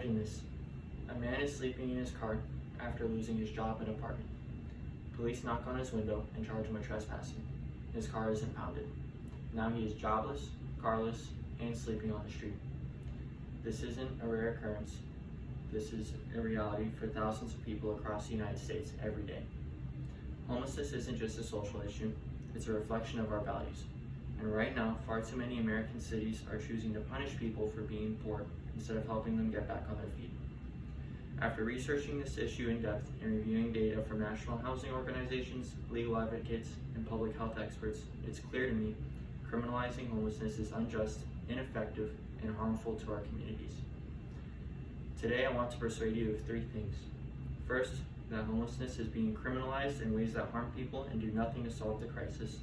Imagine this. A man is sleeping in his car after losing his job and apartment. Police knock on his window and charge him with trespassing. His car is impounded. Now he is jobless, carless, and sleeping on the street. This isn't a rare occurrence. This is a reality for thousands of people across the United States every day. Homelessness isn't just a social issue, it's a reflection of our values. And right now, far too many American cities are choosing to punish people for being poor instead of helping them get back on their feet. After researching this issue in depth and reviewing data from national housing organizations, legal advocates, and public health experts, it's clear to me criminalizing homelessness is unjust, ineffective, and harmful to our communities. Today, I want to persuade you of three things. First, that homelessness is being criminalized in ways that harm people and do nothing to solve the crisis.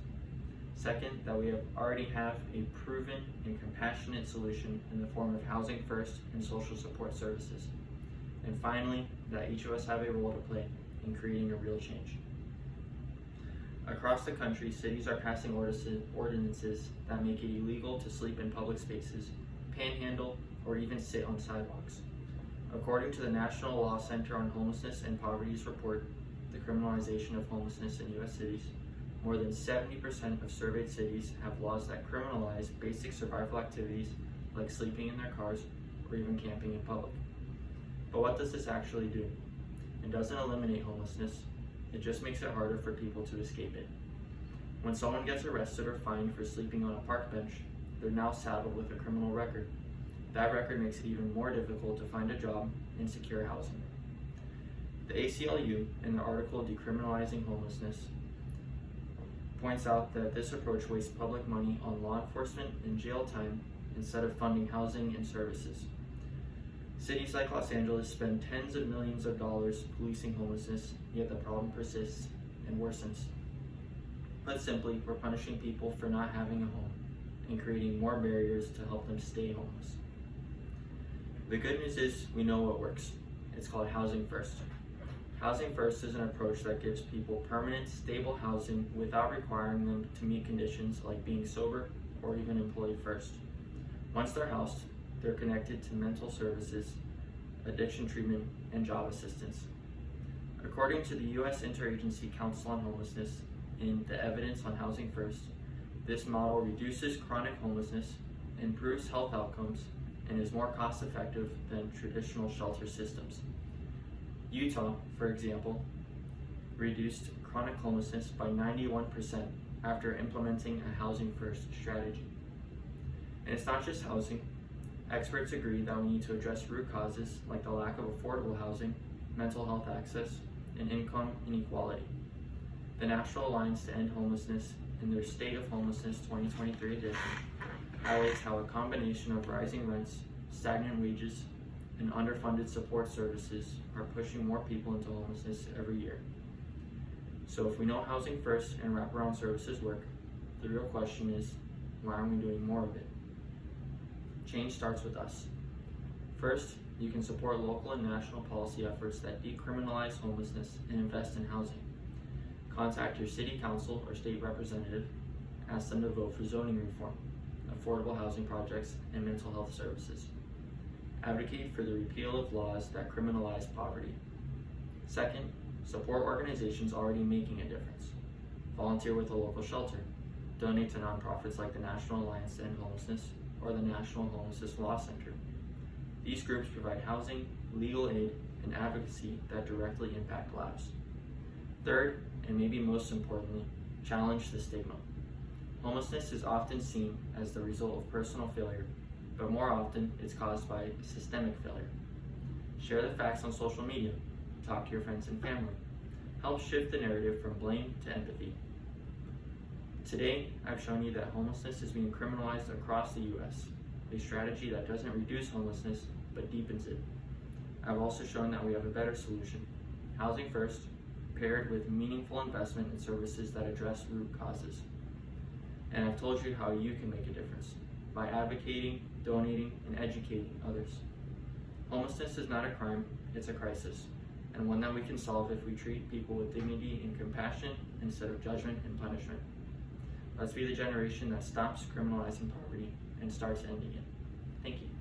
Second, that we already have a proven and compassionate solution in the form of Housing First and social support services. And finally, that each of us have a role to play in creating a real change. Across the country, cities are passing ordinances that make it illegal to sleep in public spaces, panhandle, or even sit on sidewalks. According to the National Law Center on Homelessness and Poverty's report, The Criminalization of Homelessness in U.S. Cities, more than 70% of surveyed cities have laws that criminalize basic survival activities like sleeping in their cars or even camping in public. But what does this actually do? It doesn't eliminate homelessness, it just makes it harder for people to escape it. When someone gets arrested or fined for sleeping on a park bench, they're now saddled with a criminal record. That record makes it even more difficult to find a job and secure housing. The ACLU, in the article Decriminalizing Homelessness, points out that this approach wastes public money on law enforcement and jail time instead of funding housing and services. Cities like Los Angeles spend tens of millions of dollars policing homelessness, yet the problem persists and worsens. Put simply, we're punishing people for not having a home and creating more barriers to help them stay homeless. The good news is we know what works. It's called Housing First. Housing First is an approach that gives people permanent, stable housing without requiring them to meet conditions like being sober or even employed first. Once they're housed, they're connected to mental services, addiction treatment, and job assistance. According to the U.S. Interagency Council on Homelessness, in the Evidence on Housing First, this model reduces chronic homelessness, improves health outcomes, and is more cost-effective than traditional shelter systems. Utah, for example, reduced chronic homelessness by 91% after implementing a Housing First strategy. And it's not just housing. Experts agree that we need to address root causes like the lack of affordable housing, mental health access, and income inequality. The National Alliance to End Homelessness, in their State of Homelessness 2023 edition, highlights how a combination of rising rents, stagnant wages, and underfunded support services are pushing more people into homelessness every year. So if we know Housing First and wraparound services work, the real question is, why aren't we doing more of it? Change starts with us. First, you can support local and national policy efforts that decriminalize homelessness and invest in housing. Contact your city council or state representative, ask them to vote for zoning reform, affordable housing projects, and mental health services. Advocate for the repeal of laws that criminalize poverty. Second, support organizations already making a difference. Volunteer with a local shelter. Donate to nonprofits like the National Alliance to End Homelessness or the National Homelessness Law Center. These groups provide housing, legal aid, and advocacy that directly impact lives. Third, and maybe most importantly, challenge the stigma. Homelessness is often seen as the result of personal failure, but more often it's caused by systemic failure. Share the facts on social media, talk to your friends and family. Help shift the narrative from blame to empathy. Today, I've shown you that homelessness is being criminalized across the U.S., a strategy that doesn't reduce homelessness, but deepens it. I've also shown that we have a better solution, Housing First, paired with meaningful investment in services that address root causes. And I've told you how you can make a difference, by advocating, donating, and educating others. Homelessness is not a crime, it's a crisis, and one that we can solve if we treat people with dignity and compassion instead of judgment and punishment. Let's be the generation that stops criminalizing poverty and starts ending it. Thank you.